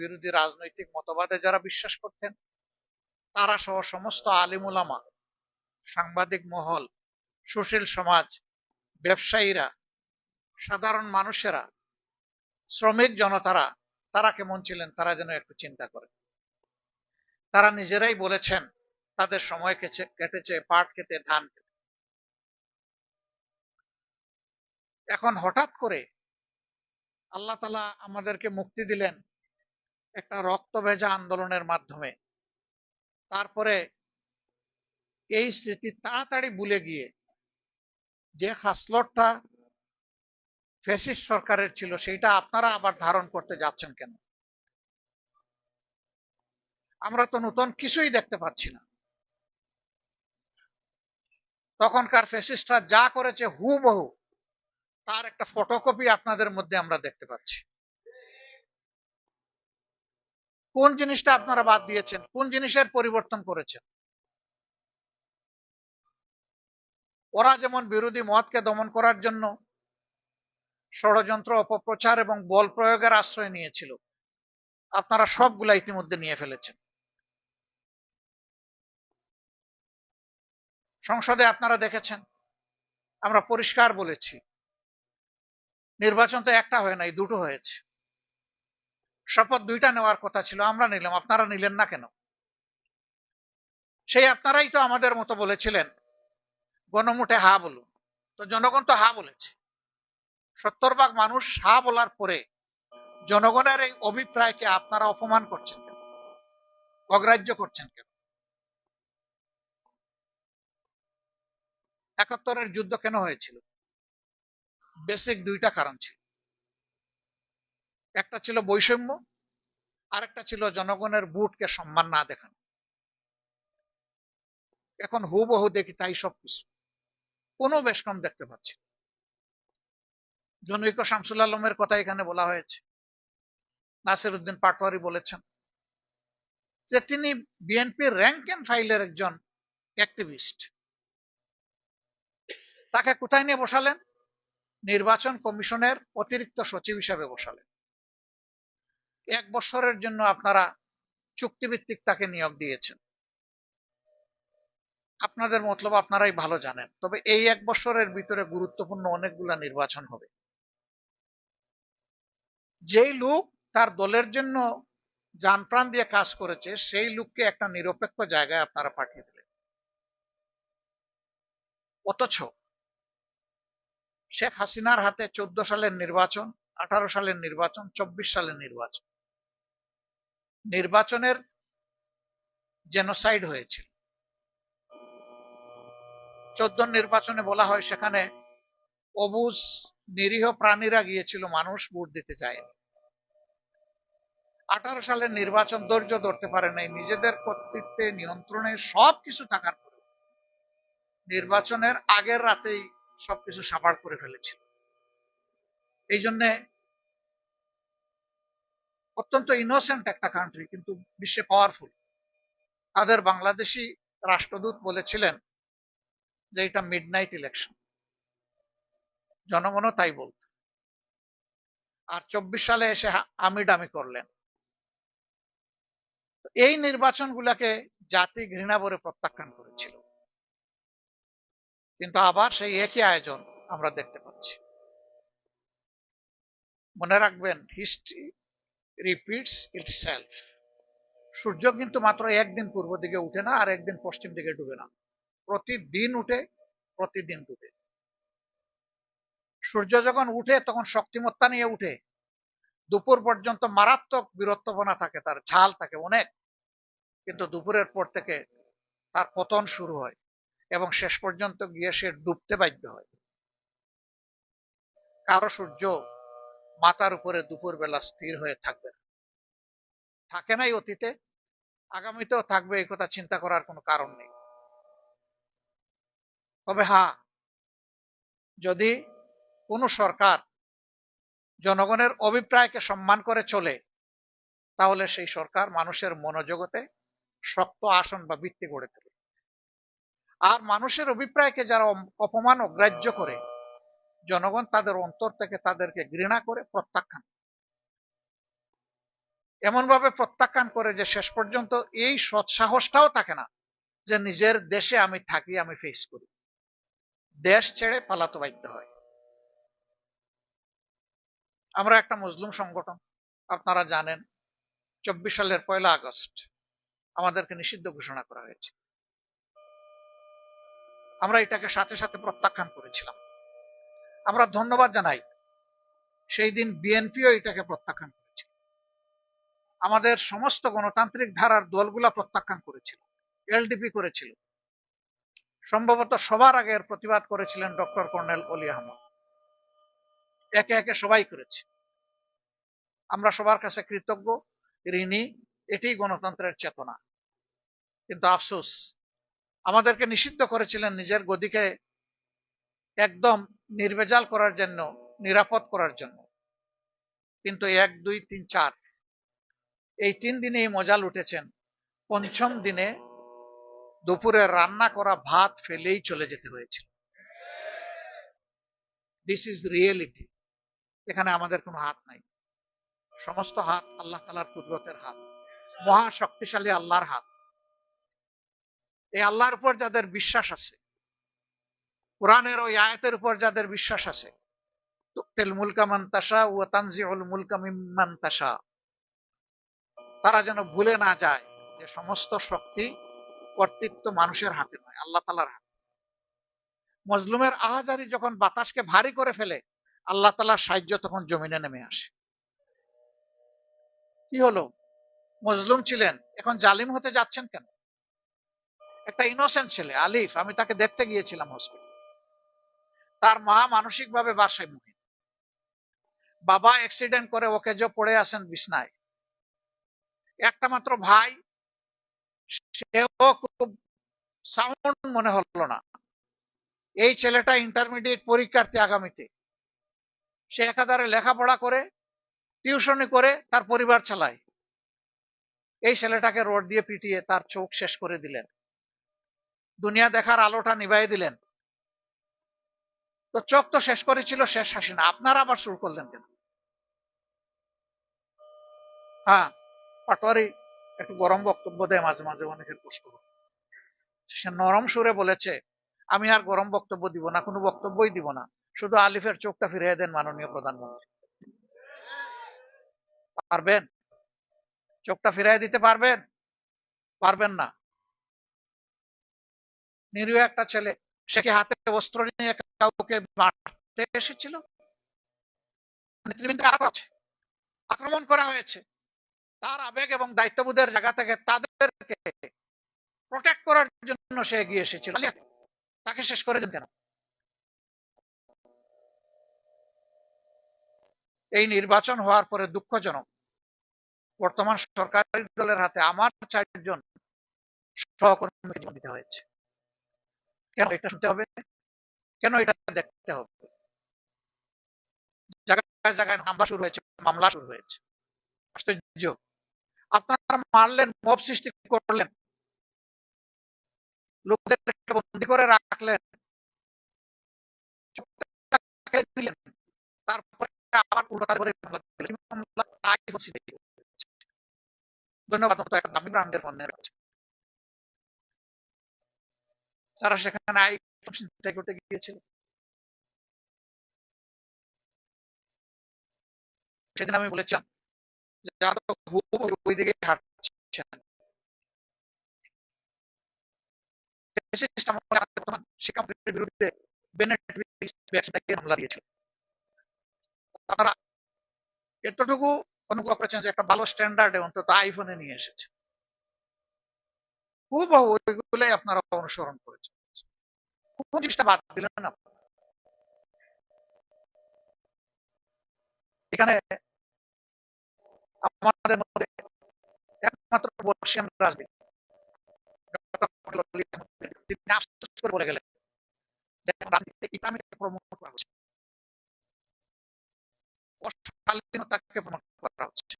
বিরোধী রাজনৈতিক মতবাদে যারা বিশ্বাস করতেন, তারা সহ সমস্ত আলিম উলামা, সাংবাদিক মহল, সুশীল সমাজ, ব্যবসায়ীরা, সাধারণ মানুষেরা, শ্রমিক জনতারা, তারা কেমন ছিলেন তারা যেন একটু চিন্তা করে। তারা নিজেরাই বলেছেন তাদের সময় কেটেছে পাট খেতে, ধান খেতে। এখন হঠাৎ করে আল্লাহ তাআলা আমাদেরকে মুক্তি দিলেন একটা রক্ত ভেজা আন্দোলনের মাধ্যমে। তারপরে এই স্মৃতি তাড়াতাড়ি ভুলে গিয়ে যে খাসলতটা ফ্যাসিস্ট সরকারের ছিল সেইটা আপনারা আবার ধারণ করতে যাচ্ছেন কেন? আমরা তো নতুন কিছুই দেখতে পাচ্ছি না। তখনকার ফ্যাসিস্টরা যা করেছে হুবহু তার একটা ফটোকপি আপনাদের মধ্যে আমরা দেখতে পাচ্ছি। কোন জিনিসটা আপনারা বাদ দিয়েছেন? কোন জিনিসের পরিবর্তন করেছেন? ওরা যেমন বিরোধী মতকে দমন করার জন্য ষড়যন্ত্র, অপপ্রচার এবং বল প্রয়োগের আশ্রয় নিয়েছিল, আপনারা সবগুলা ইতিমধ্যে নিয়ে ফেলেছেন। সংসদে আপনারা দেখেছেন, আমরা পরিষ্কার বলেছি, নির্বাচন তো একটা হয় নাই, দুটো হয়েছে। শপথ দুইটা নেওয়ার কথা ছিল, আমরা নিলাম, আপনারা নিলেন না কেন? সেই আপনারাই তো আমাদের মতো বলেছিলেন গণমুটে হা বলুন। তো জনগণ তো হা বলেছে। 70% মানুষ হা বলার পরে জনগণের এই অভিপ্রায়কে আপনারা অপমান করছেন কেন? অগ্রাহ্য করছেন কেন? 71-এর যুদ্ধ কেন হয়েছিল? বেসিক দুইটা কারণ ছিল। একটা ছিল বৈষম্য, আরেকটা ছিল জনগণের ভোটকে সম্মান না দেখানো। এখন হুবহু দেখি তাই সবকিছু, কোনো বেশ কম দেখতে পাচ্ছি। জনৈক শামসুল আলমের কথা এখানে বলা হয়েছে, নাসির উদ্দিন পাটোয়ারি বলেছেন যে তিনি বিএনপির র্যাঙ্ক এন্ড ফাইলের একজন অ্যাক্টিভিস্ট। তাকে কোথায় নিয়ে বসালেন? নির্বাচন কমিশনের অতিরিক্ত সচিব হিসাবে বসালেন। 1 বছরের জন্য আপনারা চুক্তিভিত্তিক তাকে নিয়োগ দিয়েছেন। আপনাদের মতলব আপনারাই ভালো জানেন। তবে এই 1 বছরের ভিতরে গুরুত্বপূর্ণ অনেকগুলা নির্বাচন হবে। যেই লোক তার দলের জন্য জান প্রাণ দিয়ে কাজ করেছে সেই লোককে একটা নিরপেক্ষ জায়গায় আপনারা পাঠিয়ে দিলেন। অথচ শেখ হাসিনার হাতে 14 সালের নির্বাচন, 18 সালের নির্বাচন, 24 সালের নির্বাচন, নির্বাচনের জেনোসাইড হয়েছিল। 14 নির্বাচনে বলা হয় সেখানে অবুঝ নিরীহ প্রাণীরা গিয়েছিল, মানুষ ভোট দিতে যায়নি। 18 সালের নির্বাচন ধৈর্য ধরতে পারে নাই, নিজেদের কর্তৃত্বে নিয়ন্ত্রণে সবকিছু থাকার পরে নির্বাচনের আগের রাতেই সবকিছু সাবাড় করে ফেলেছিল। এই জন্যে অত্যন্ত ইনোসেন্ট একটা কান্ট্রি, কিন্তু বিশ্বে পাওয়ারফুল। তাদের বাংলাদেশি রাষ্ট্রদূত বলেছিলেন যে এটা মিডনাইট ইলেকশন, জনগণও তাই বলত। আর 24 সালে এসে আমিডামি করলেন। এই নির্বাচনগুলোকে জাতি ঘৃণা ভরে প্রত্যাখ্যান করেছিল, কিন্তু আবার সেই একই আয়োজন আমরা দেখতে পাচ্ছি। মনে রাখবেন, হিস্ট্রি রিপিটস ইটসেলফ। সূর্য কিন্তু মাত্র একদিন পূর্ব দিকে উঠে না আর একদিন পশ্চিম দিকে ডুবে না, প্রতিদিন উঠে, প্রতিদিন ডুবে। সূর্য যখন উঠে তখন শক্তিমত্তা নিয়ে উঠে, দুপুর পর্যন্ত মারাত্মক বীরত্বপনা থাকে, তার ঝাল থাকে অনেক, কিন্তু দুপুরের পর থেকে তার পতন শুরু হয় এবং শেষ পর্যন্ত গিয়ে সে ডুবতে বাধ্য হয়। কারো সূর্য মাথার উপরে দুপুর বেলা স্থির হয়ে থাকবে না, থাকে নাই অতীতে, আগামীতেও থাকবে, এই কথা চিন্তা করার কোনো কারণ নেই। তবে হ্যাঁ, যদি কোনো সরকার জনগণের অভিপ্রায়কে সম্মান করে চলে, তাহলে সেই সরকার মানুষের মনোজগতে শক্ত আসন বা ভিত্তি গড়ে তোলে। আর মানুষের অভিপ্রায়কে যারা অপমান অগ্রাহ্য করে, জনগণ তাদের অন্তর থেকে তাদেরকে ঘৃণা করে প্রত্যাখ্যান। এমন ভাবে প্রত্যাখ্যান করে যে শেষ পর্যন্ত এই সৎসাহসটাও থাকে না যে নিজের দেশে আমি থাকি, আমি ফেস করি, দেশ ছেড়ে পালাতে বাধ্য হয়। আমরা একটা মুসলিম সংগঠন, আপনারা জানেন 24 সালের 1 আগস্ট আমাদেরকে নিষিদ্ধ ঘোষণা করা হয়েছে। আমরা এটাকে সাথে সাথে প্রত্যাখ্যান করেছিলাম। আমরা ধন্যবাদ জানাই, সেই দিন বিএনপিও এটাকে প্রত্যাখ্যান করেছিল, আমাদের সমস্ত গণতান্ত্রিক ধারার দলগুলা প্রত্যাখ্যান করেছিল, এলডিপি করেছিল, সম্ভবত সবার আগে এর প্রতিবাদ করেছিলেন ডক্টর কর্নেল অলি আহমদ। একে একে সবাই করেছে। আমরা সবার কাছে কৃতজ্ঞ, ঋণী, এটি গণতন্ত্রের চেতনা। কিন্তু আফসোস, আমাদেরকে নিষিদ্ধ করেছিলেন নিজের গদিকে একদম নির্ভেজাল করার জন্য, নিরাপদ করার জন্য। কিন্তু 1, 2, 3, 4 এই 3 দিনেই মজা লুটেছেন। পঞ্চম দিনে দুপুরে রান্না করা ভাত ফেলেই চলে যেতে হয়েছিল। This is reality. এখানে আমাদের কোনো হাত নাই, সমস্ত হাত আল্লাহ তাআলার কুদরতের হাত, মহা শক্তিশালী আল্লাহর হাত। এই আল্লাহর উপর যাদের বিশ্বাস আছে, কোরআনের ওই আয়াতের উপর যাদের বিশ্বাস আছে, তুতিল মুলকা মান তাশা ওয়া তানজিউল মুলকা মিম্মান তাশা, তারা যেন ভুলে না যায় যে সমস্ত শক্তি, কর্তৃত্ব মানুষের হাতে নয়, আল্লাহ তাআলার হাতে। মজলুমের আহাজারি যখন বাতাসকে ভারী করে ফেলে, আল্লাহ তাআলার সাহায্য তখন জমিনে নেমে আসে। কি হলো? মজলুম ছিলেন, এখন জালিম হতে যাচ্ছেন কেন? একটা ইনোসেন্ট ছেলে আলিফ, আমি তাকে দেখতে গিয়েছিলাম হসপিটালে। তার মা মানসিকভাবে ভারসাম্যহীন, বাবা অ্যাক্সিডেন্ট করে ওকেজো পড়ে আছেন বিছনায়, একটা মাত্র ভাই, সেও খুব সাউন্ড মনে হলো না। এই ছেলেটা ইন্টারমিডিয়েট পরীক্ষার্থী আগামীতে, সে একাধারে লেখাপড়া করে, টিউশনি করে, তার পরিবার চালায়। এই ছেলেটাকে রড দিয়ে পিটিয়ে তার চোখ শেষ করে দিলেন, দুনিয়া দেখার আলোটা নিভাই দিলেন। তো চোখ তো শেষ করেছিল, শেষ হাসি না। আপনারা আবার শুরু করলেন কেন? হ্যাঁ, পাটোয়ারি একটু গরম বক্তব্য দেয় মাঝে মাঝে, অনেকের কষ্ট হয়। সে নরম সুরে বলেছে, আমি আর গরম বক্তব্য দিব না, কোনো বক্তব্যই দিব না, শুধু আলিফের চোখটা ফিরিয়ে দেন মাননীয় প্রধানমন্ত্রী। পারবেন? চোখটা ফিরিয়ে দিতে পারবেন? পারবেন না। নিরীহ একটা ছেলে, সে কি হাতে অস্ত্র নিয়ে কাউকে মারতে এসেছিল? নেতৃবৃন্দ আক্রমণ করা হয়েছে, তার আবেগ এবং দায়িত্ববোধের জায়গা থেকে তাদেরকে প্রোটেক্ট করার জন্য সে এগিয়ে এসেছিল। তাকে শেষ করে দেন কেন? এই নির্বাচন হওয়ার পরে দুঃখজনক, বর্তমান সরকারি দলের হাতে আমার 4 জন সহকর্মীকে জীবন দিতে হয়েছে। কেন এটা শুনতে হবে? কেন এটা দেখতে হবে? জায়গায় জায়গায় হামলা শুরু হয়েছে, মামলা শুরু হয়েছে। আশ্চর্য! আপনারা মারলেন, মব সৃষ্টি করলেন, লোকদের বন্দি করে রাখলেন, তারপরে আবার উল্টো তাদের মামলা দিলেন। মামলা তাই হচ্ছে। ধন্যবাদ মতো একটা দামি ব্র্যান্ডের পণ্যের কাছে তারা সেখানে চিন্তা করতে গিয়েছিল। সেদিন আমি বলেছিলাম যে যারা তো ওই দিকে হাঁটছেন, শিক্ষামন্ত্রীর বিরুদ্ধে মামলা দিয়েছিল। তারা এতটুকু অনুভব করেছেন যে একটা ভালো স্ট্যান্ডার্ডে অন্তত আইফোনে নিয়ে এসেছে। খুব ওইগুলোই আপনারা অনুসরণ করেছেন। কোন জিনিসটা বাদ দিলেন না? এখানে আমাদের মধ্যে একমাত্র বর্ষিয়ান রাজনীতি তিনি আফসোস করে বলে গেলেন যে রাজনীতিতে ইসলামকে প্রমোট করা হচ্ছে, অশালীনতাকে প্রমোট করা হচ্ছে।